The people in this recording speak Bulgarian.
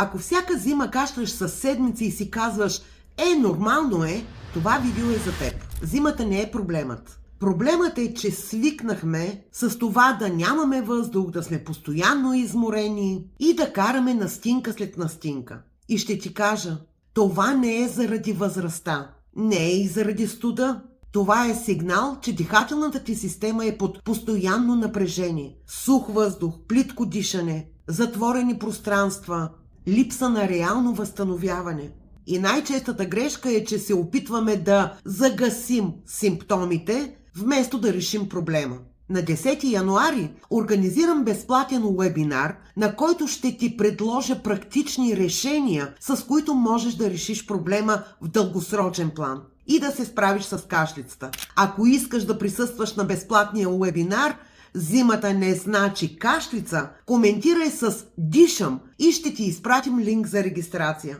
Ако всяка зима кашляш със седмици и си казваш нормално е, това видео е за теб. Зимата не е проблемът. Проблемът е, че свикнахме с това да нямаме въздух, да сме постоянно изморени и да караме настинка след настинка. И ще ти кажа, това не е заради възрастта, не е и заради студа. Това е сигнал, че дихателната ти система е под постоянно напрежение. Сух въздух, плитко дишане, затворени пространства, липса на реално възстановяване. И най-честата грешка е, че се опитваме да загасим симптомите, вместо да решим проблема. На 10 януари организирам безплатен уебинар, на който ще ти предложа практични решения, с които можеш да решиш проблема в дългосрочен план и да се справиш с кашлицата. Ако искаш да присъстваш на безплатния уебинар "Зимата не значи кашлица", коментирай с "Дишам" и ще ти изпратим линк за регистрация.